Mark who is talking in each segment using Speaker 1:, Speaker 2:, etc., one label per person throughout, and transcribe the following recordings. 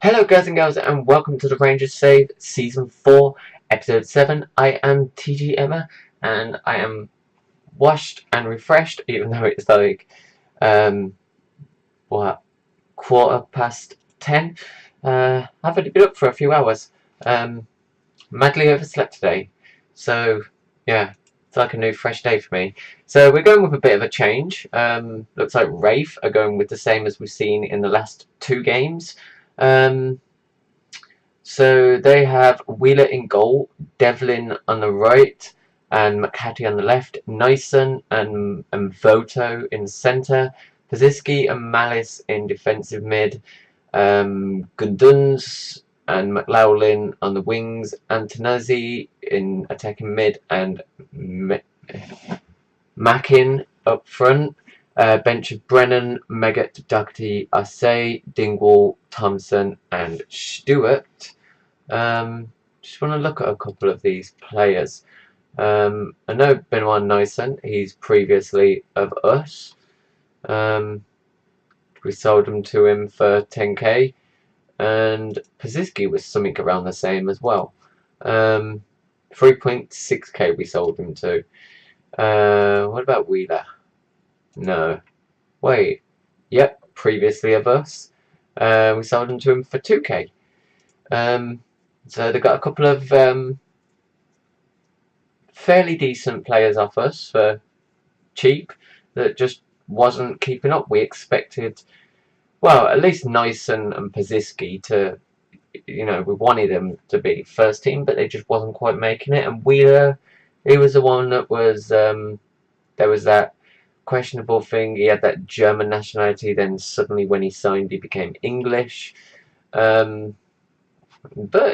Speaker 1: Hello guys and girls and welcome to the Rangers Save Season 4 Episode 7. I am TgEmma and I am washed and refreshed even though it's like what, quarter past 10. I've only been up for a few hours. Madly overslept today. So yeah, it's like a new fresh day for me. So we're going with a bit of a change. Looks like Wraith are going with the same as we've seen in the last two games. So they have Wheeler in goal, Devlin on the right, and McHattie on the left, Nyson and Voto in centre, Paziski and Malice in defensive mid, Gunduns and McLaughlin on the wings, Antonazzi in attacking mid, and Mackin up front. Bench of Brennan, Megat, Doherty, Assay, Dingwall, Thompson, and Stewart. Just want to look at a couple of these players. I know Benoit Nyson, he's previously of us. We sold him to him for 10k, and Paziski was something around the same as well. 3.6k we sold him to. What about Wheeler? No. Wait. Yep, previously of us. We sold him to him for 2k. So they got a couple of fairly decent players off us for cheap that just wasn't keeping up. We expected, well, at least Nyson and Paziski to, we wanted them to be first team, but they just wasn't quite making it. And Wheeler, he was the one that was, there was that questionable thing. He had that German nationality, then suddenly when he signed, he became English. But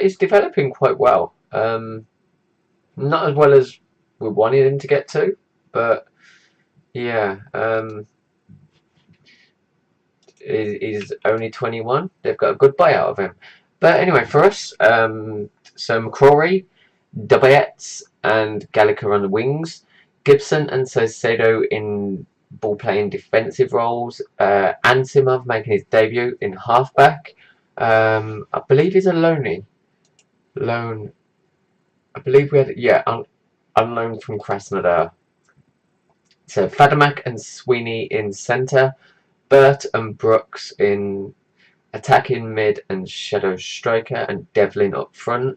Speaker 1: he's developing quite well. Not as well as we wanted him to get to, but yeah, he's only 21. They've got a good buyout of him. But anyway, for us, so McCrory, Dubiets, and Gallagher on the wings, Gibson and Salcedo in ball-playing defensive roles, Ansimov making his debut in halfback. I believe he's a loanee. I believe we had, yeah, on loan from Krasnodar. So Fadamak and Sweeney in centre, Burt and Brooks in attacking mid and shadow striker, and Devlin up front.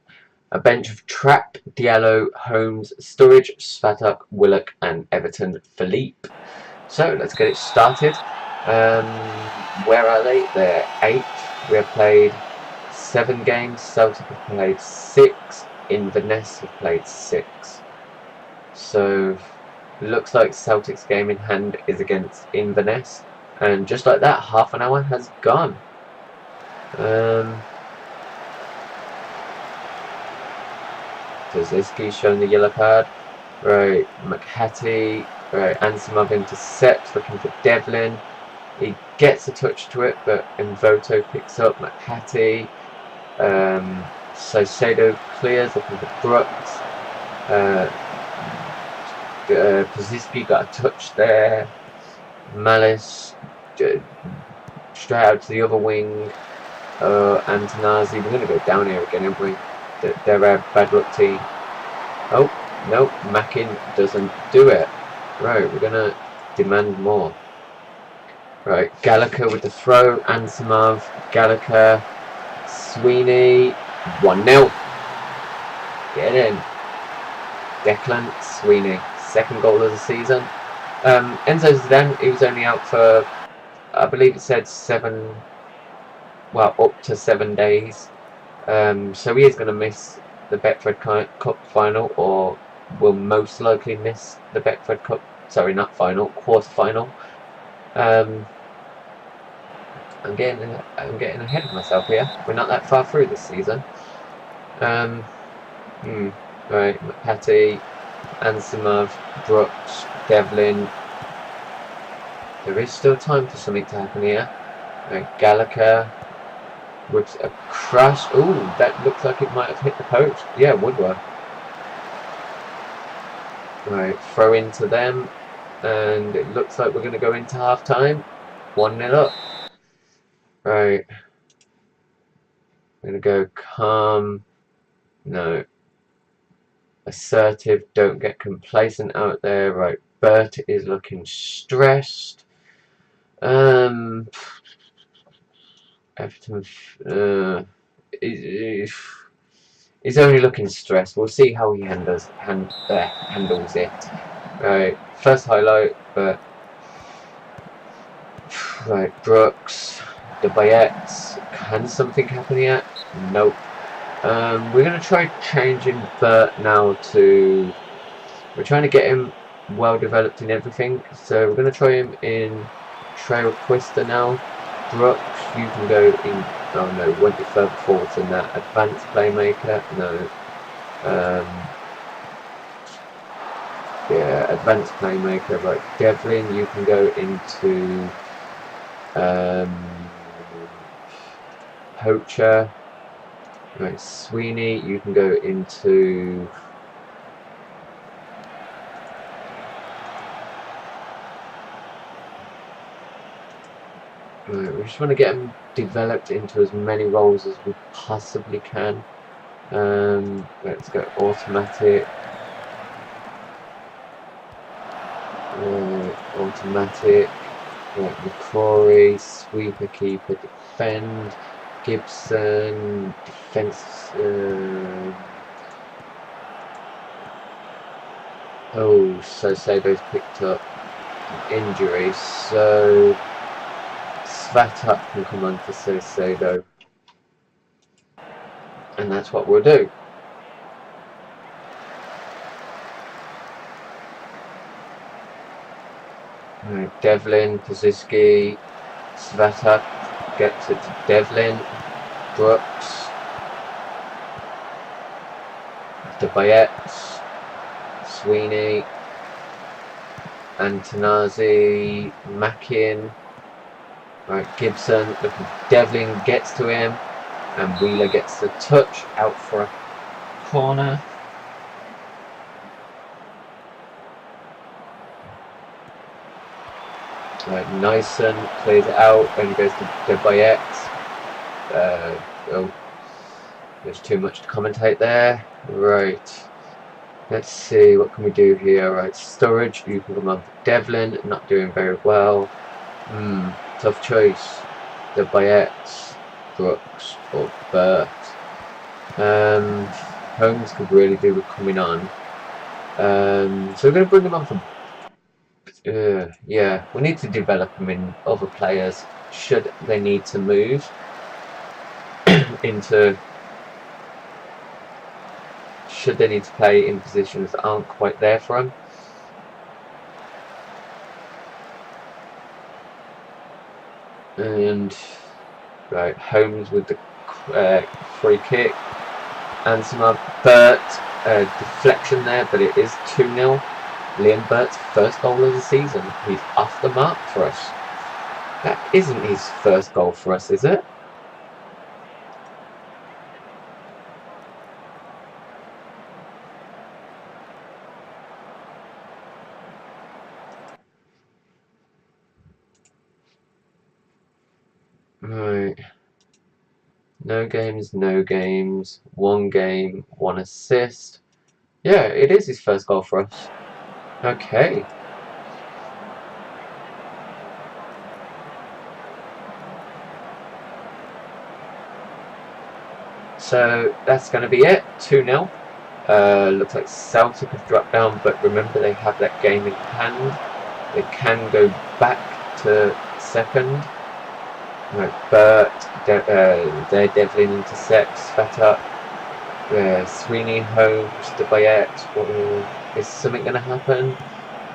Speaker 1: A bench of Trapp, Diallo, Holmes, Sturridge, Svatok, Willock, and Everton Philippe. So let's get it started. Where are they? They're 8th. We have played 7 games. Celtic have played 6. Inverness have played 6. So looks like Celtic's game in hand is against Inverness. And just like that, half an hour has gone. Paziski showing the yellow card. Right, McHattie. Right, Ansimov intercepts, looking for Devlin. He gets a touch to it, but Mvoto picks up McHattie. Salcedo clears, looking for Brooks. Paziski got a touch there. Malice straight out to the other wing. Antonazzi. We're going to go down here again, aren't we? They're a bad luck team. Oh, no, Mackin doesn't do it. Right, we're going to demand more. Right, Gallagher with the throw. Ansimov, Gallagher, Sweeney. 1-0. Get in. Declan Sweeney. Second goal of the season. Enzo Zidane, he was only out for, I believe it said up to 7 days. So he is going to miss the Betfred Cup final, or will most likely miss the Betfred Cup, sorry, not final, quarter final. I'm getting ahead of myself here. We're not that far through this season. Right, McHattie, Ansimov, Brooks, Devlin. There is still time for something to happen here. Right, Gallagher with a crash. Ooh, that looks like it might have hit the post. Yeah, Woodward. Right, throw into them, and it looks like we're going to go into half time. 1-0 up. Right. We're going to go calm. No. Assertive. Don't get complacent out there. Right. Bert is looking stressed. Everton. He's only looking stressed. We'll see how he handles it. Right. First highlight, but right. Brooks. The Bayettes. Can something happen yet? Nope. We're going to try changing Bert now to... We're trying to get him well developed in everything. So we're going to try him in Trail Twister now. Brooks, you can go in... Oh no, won't be further forward than that. Advanced Playmaker? No. Yeah, Advanced Playmaker. Right, Devlin, you can go into... Poacher. Right, Sweeney, you can go into... Right, we just want to get him developed into as many roles as we possibly can. Let's go automatic. Automatic. Right, McCrory, sweeper, keeper, defend. Gibson, defense. Oh, so Sabo's picked up an injury, so Svatak can come on for Sado, and that's what we'll do. Right, Devlin, Koziski, Svatak gets it to Devlin, Brooks, the Bayettes, Sweeney, Antonazi, Mackin. Right, Gibson, looking, Devlin gets to him, and Wheeler gets the touch out for a corner. Right, Nyson clears it out, then goes to Bayet. Oh, there's too much to commentate there. Right, let's see, what can we do here? Right, Sturridge, you can come on for Devlin, not doing very well. Tough choice. The Bayets, Brooks, or Bert. Holmes could really do with coming on. So we're going to bring him on for... yeah, we need to develop him in other players should they need to move into... should they need to play in positions that aren't quite there for him. And right, Holmes with the free kick. And some Bert deflection there, but it is 2-0. Liam Bert's first goal of the season. He's off the mark for us. That isn't his first goal for us, is it? Right. No games, no games. 1 game, 1 assist. Yeah, it is his first goal for us. Okay. So that's going to be it. 2-0. Looks like Celtic have dropped down, but remember they have that game in hand. They can go back to second. Right, Bert, they're Devlin intercepts, Fatak, Sweeney, Holmes, the Bayet. Is something going to happen?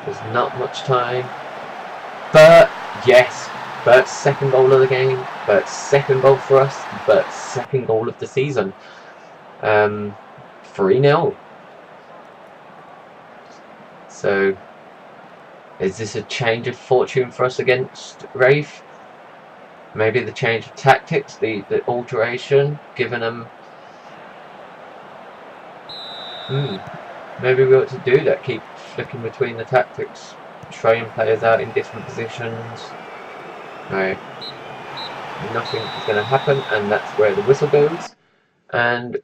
Speaker 1: There's not much time. Bert, yes, Bert's second goal of the game, Bert's second goal for us, Bert's second goal of the season. 3-0. So, is this a change of fortune for us against Rafe? Maybe the change of tactics, the alteration, giving them... Maybe we ought to do that, keep flicking between the tactics, trying players out in different positions. Right. nothing is going to happen, and that's where the whistle goes. And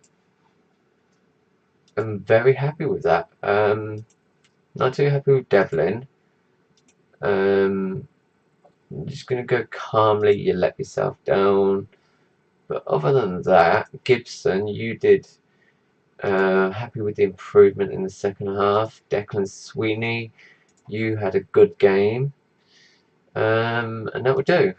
Speaker 1: I'm very happy with that. Not too happy with Devlin. I'm just going to go calmly. You let yourself down. But other than that, Gibson, you did happy with the improvement in the second half. Declan Sweeney, you had a good game. And that would do.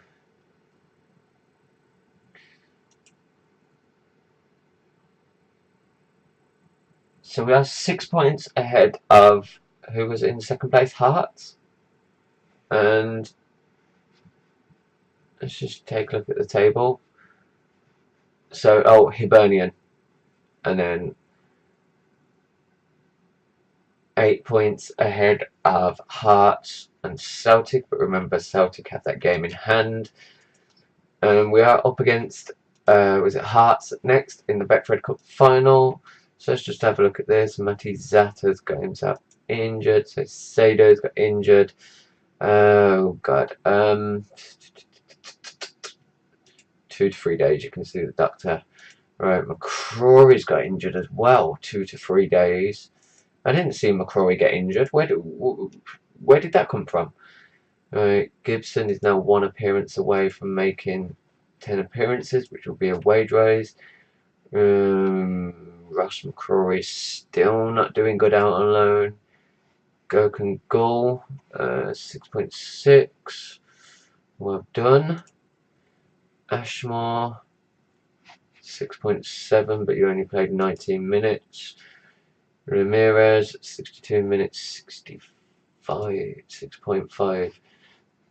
Speaker 1: So we are 6 points ahead of who was in second place, Hearts. And let's just take a look at the table. So, oh, Hibernian. And then 8 points ahead of Hearts and Celtic. But remember, Celtic have that game in hand. And we are up against, was it Hearts next in the Betfred Cup final. So let's just have a look at this. Mati Zata's got himself injured. So Sado's got injured. Oh, God. 2 to 3 days, you can see the doctor. Right, McCrory's got injured as well. 2 to 3 days. I didn't see McCrory get injured. Where did that come from? Right, Gibson is now 1 appearance away from making 10 appearances, which will be a wage raise. Ross McCrory still not doing good out on loan. Gokhan Gull, 6.6. Well done. Ashmore, 6.7, but you only played 19 minutes. Ramirez, 62 minutes, 65, 6.5.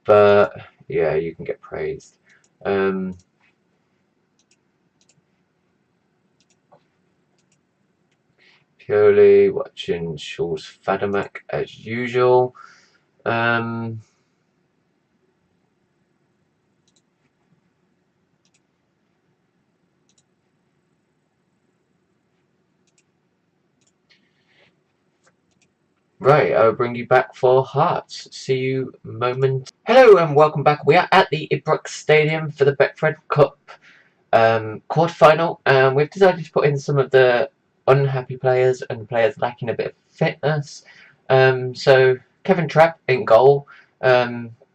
Speaker 1: But yeah, you can get praised. Purely watching Shaw's Fadamak as usual. Right, I'll bring you back for Hearts. See you moment. Hello and welcome back. We are at the Ibrox Stadium for the Betfred Cup quarter-final, and we've decided to put in some of the unhappy players and players lacking a bit of fitness. So Kevin Trapp in goal.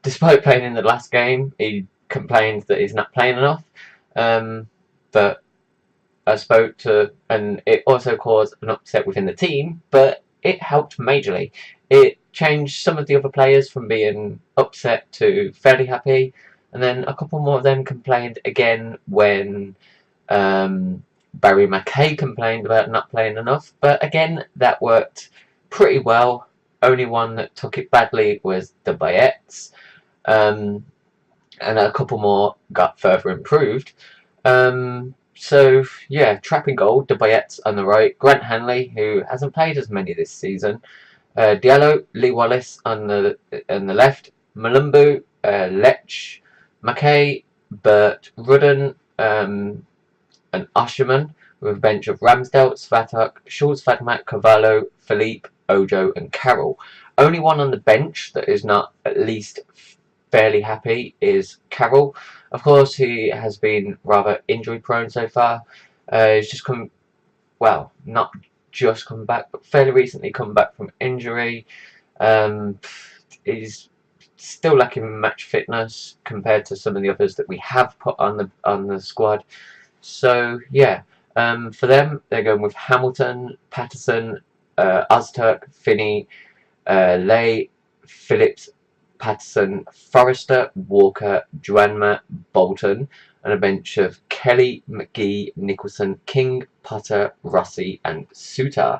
Speaker 1: Despite playing in the last game, he complained that he's not playing enough. But I spoke to, and it also caused an upset within the team, but it helped majorly. It changed some of the other players from being upset to fairly happy, and then a couple more of them complained again when Barry McKay complained about not playing enough, but again, that worked pretty well. Only one that took it badly was the Bayettes, and a couple more got further improved. So yeah, trapping goal, De Bayet's on the right, Grant Hanley, who hasn't played as many this season, Diallo, Lee Wallace on the left, Malumbu, Lech, McKay, Burt, Rudden, and Usherman, with a bench of Ramsdale, Svatak, Schulz, Fadmak, Cavallo, Philippe, Ojo, and Carroll. Only one on the bench that is not at least fairly happy is Carroll. Of course, he has been rather injury prone so far. He's just come, well, not just come back, but fairly recently come back from injury. He's still lacking match fitness compared to some of the others that we have put on the squad. So yeah, for them, they're going with Hamilton, Patterson, Ozturk, Finney, Lay, Phillips, Patterson, Forrester, Walker, Juanma, Bolton, and a bench of Kelly, McGee, Nicholson, King, Potter, Rossi, and Suter.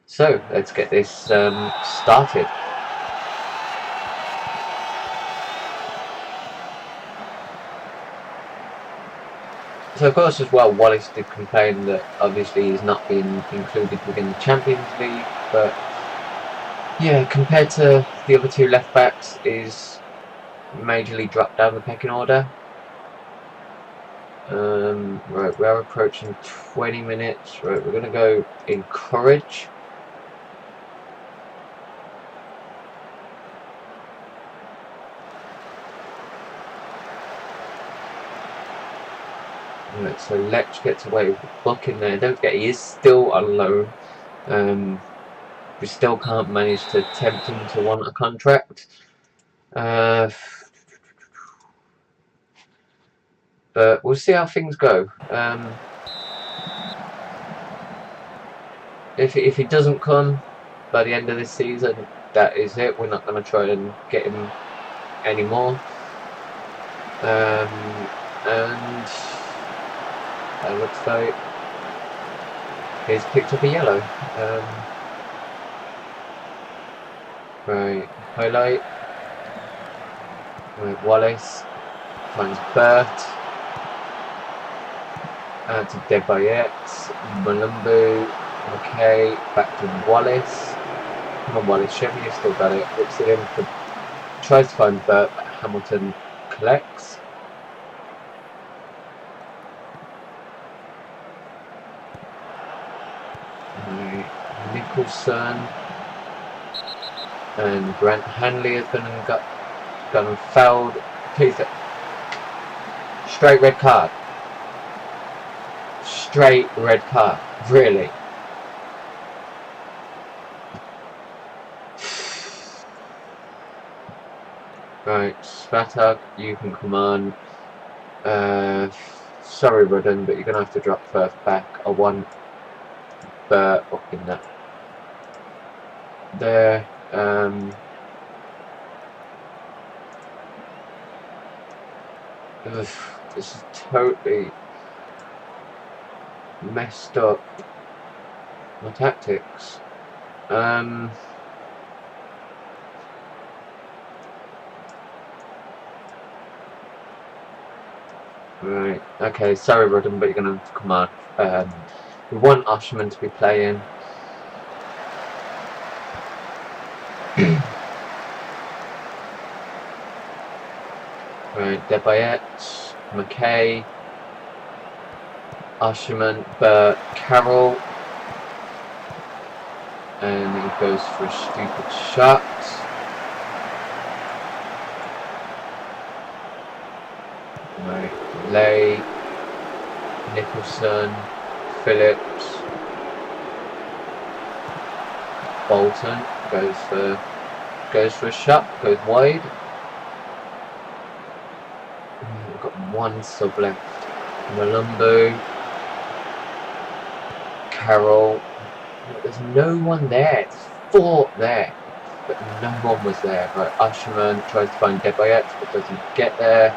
Speaker 1: So let's get this started. So of course as well, Wallace did complain that obviously he's not been included within the Champions League, but yeah, compared to the other two left backs, is majorly dropped down the pecking order. Right, we are approaching 20 minutes. Right, we're going to go encourage. Right, so Lech gets away with the book in there. Don't forget, he is still on loan. We still can't manage to tempt him to want a contract. But we'll see how things go. If he doesn't come by the end of this season, that is it. We're not going to try and get him anymore. And it looks like he's picked up a yellow. Right, highlight. Right, Wallace finds Bert. Out to Debayet. Malumbu. Okay, back to Wallace. Come on, Wallace, show me you've still got it. Looks at him, tries to find Bert, but Hamilton collects. Right, Nicholson. And Grant Hanley has gone fouled. Please, straight red card. Straight red card. Really? Right, Svatak, you can come on. Sorry, Rudden, but you're going to have to drop first back. I want Bert up in that. There. This is totally messed up my tactics. Right, okay, sorry Rudden, but you're going to have to come on. We want Oshman to be playing. Right, Debayet, McKay, Oshman, Bert, Carroll. And he goes for a stupid shot. Right, Lay, Nicholson, Phillips, Bolton goes for a shot, goes wide. We've got one sub left. Malumbu, Carroll. There's no one there. There's 4 there, but no one was there. Right, Usherman tries to find Debayet, but doesn't get there.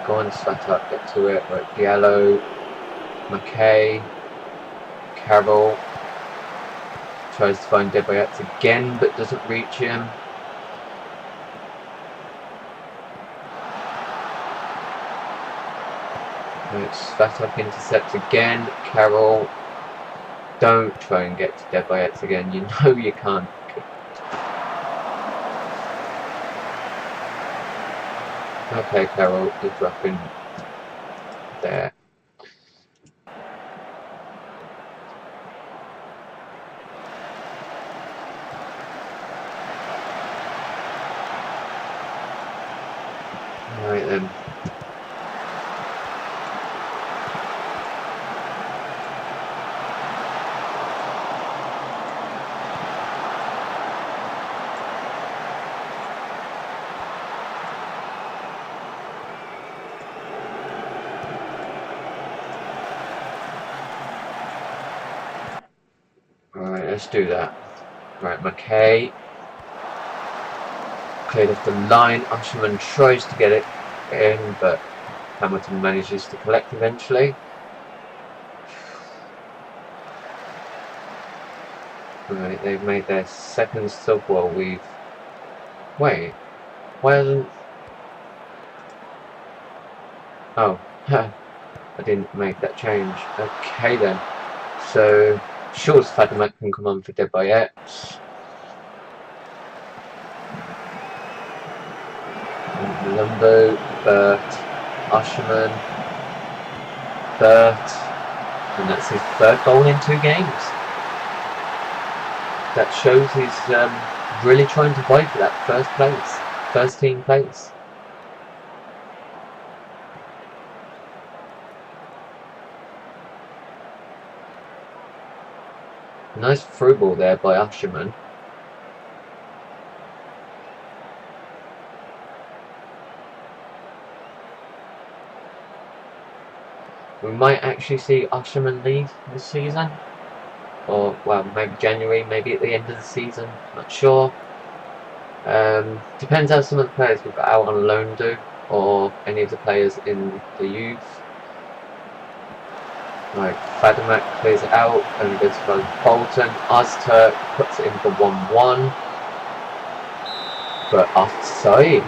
Speaker 1: Go on, Svatak, get to it. Right, Diallo, McKay, Carroll tries to find Debayet again, but doesn't reach him. Right, Svatak intercepts again. Carroll. Don't try and get to Debayet again. You know you can't. Okay, Carroll, you're dropping there. Right then. Alright, let's do that. Right, McKay. Cleared off the line. Usherman tries to get it in, but Hamilton manages to collect eventually. Right, they've made their second sub while we've... Wait, why hasn't... Oh, I didn't make that change. Okay then. So, Shaw's Fadamak can come on for Debayet. Lumbo, Bert, Usherman, Bert, and that's his 3rd goal in 2 games. That shows he's really trying to fight for that first team place. Nice through ball there by Usherman. We might actually see Usherman leave this season. Or, well, maybe January, maybe at the end of the season. Not sure. Depends how some of the players we've got out on loan do, or any of the players in the youth. Right, Fadamak clears it out and goes for Bolton. Ozturk puts it in for 1-1. But offside.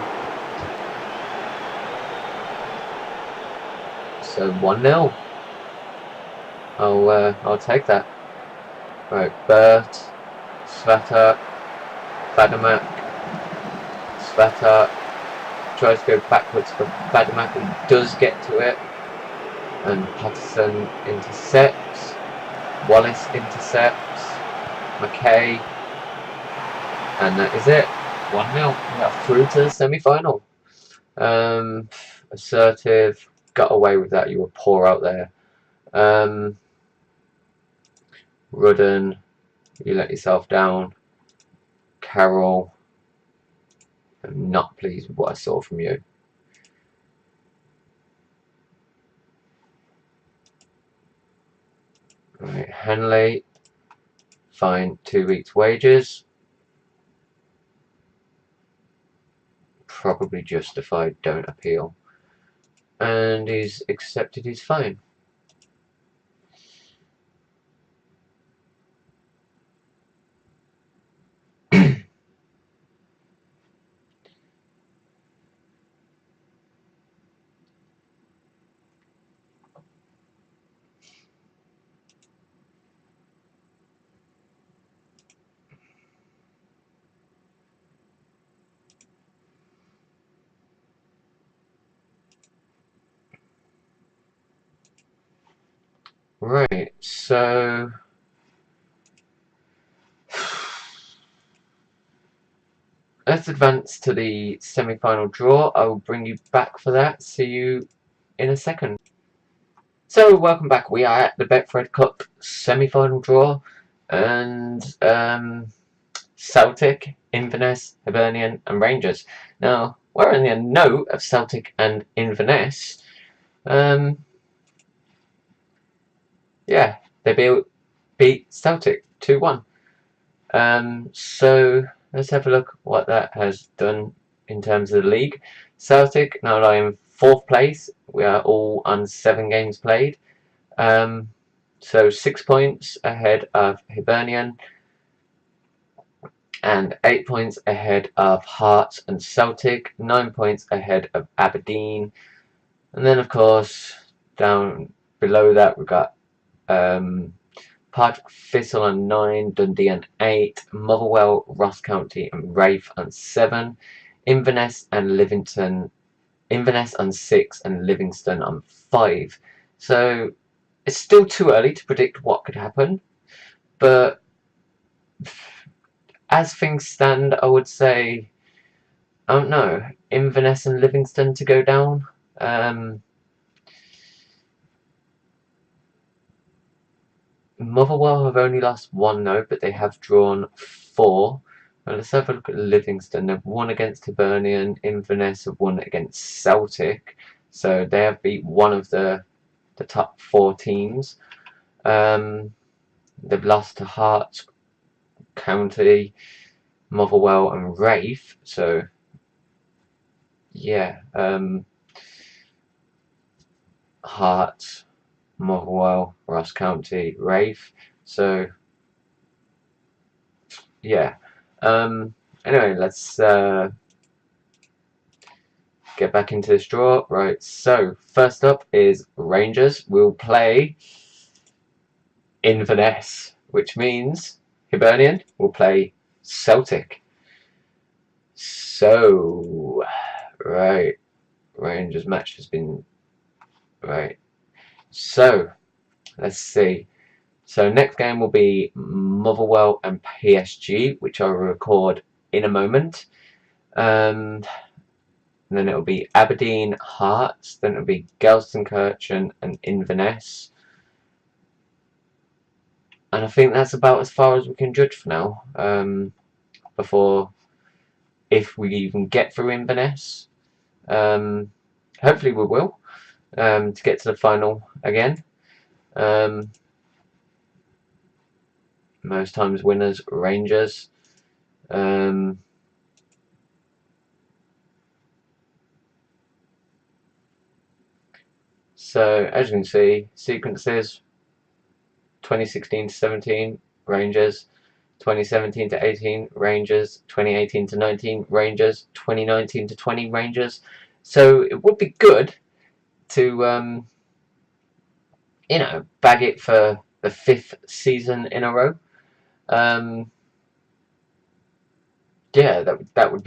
Speaker 1: So 1-0. I'll take that. Right, Bert, Svata, Fadamak, Svata tries to go backwards for Fadamak and does get to it. And Patterson intercepts. Wallace intercepts. McKay. And that is it. 1-0. We are through to the semi-final. Assertive. Got away with that. You were poor out there. Rudden. You let yourself down. Carroll. I'm not pleased with what I saw from you. Right, Hanley. Fine, 2 weeks' wages. Probably justified, don't appeal. And he's accepted his fine. Right, so let's advance to the semi-final draw. I will bring you back for that. See you in a second. So welcome back. We are at the Betfred Cup semi-final draw, and Celtic, Inverness, Hibernian, and Rangers. Now, we're in the note of Celtic and Inverness. Yeah, they beat Celtic 2-1. So let's have a look what that has done in terms of the league. Celtic now are in 4th place. We are all on 7 games played. So 6 points ahead of Hibernian and 8 points ahead of Hearts and Celtic, 9 points ahead of Aberdeen, and then of course down below that we've got Partick Thistle on 9, Dundee on 8, Motherwell, Ross County and Raith on 7, Inverness on 6 and Livingston on 5. So it's still too early to predict what could happen, but as things stand, I would say, I don't know, Inverness and Livingston to go down. Motherwell have only lost 1 though, but they have drawn 4. Well, let's have a look at Livingston. They've won against Hibernian. Inverness have won against Celtic. So they have beat one of the top 4 teams. They've lost to Hearts, County, Motherwell and Raith. So yeah, Hearts, Motherwell, Ross County, Raith. So yeah. Anyway, let's get back into this draw. Right, so first up is Rangers. We'll play Inverness, which means Hibernian will play Celtic. So, right, Rangers match has been, right. So, let's see. So next game will be Motherwell and PSG, which I'll record in a moment. And then it'll be Aberdeen, Hearts. Then it'll be Gelsenkirchen and Inverness. And I think that's about as far as we can judge for now. Before, if we even get through Inverness, hopefully we will, to get to the final again. Most times winners, Rangers. So as you can see, sequences 2016 to 17 Rangers, 2017 to 18 Rangers, 2018 to 19 Rangers, 2019 to 20 Rangers. So it would be good to bag it for the 5th season in a row. Yeah, that would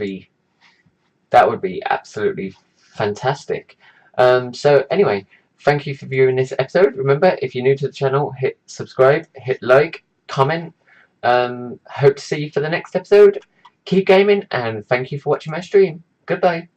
Speaker 1: be absolutely fantastic. So anyway, thank you for viewing this episode. Remember, if you're new to the channel, hit subscribe, hit like, comment. Hope to see you for the next episode. Keep gaming, and thank you for watching my stream. Goodbye.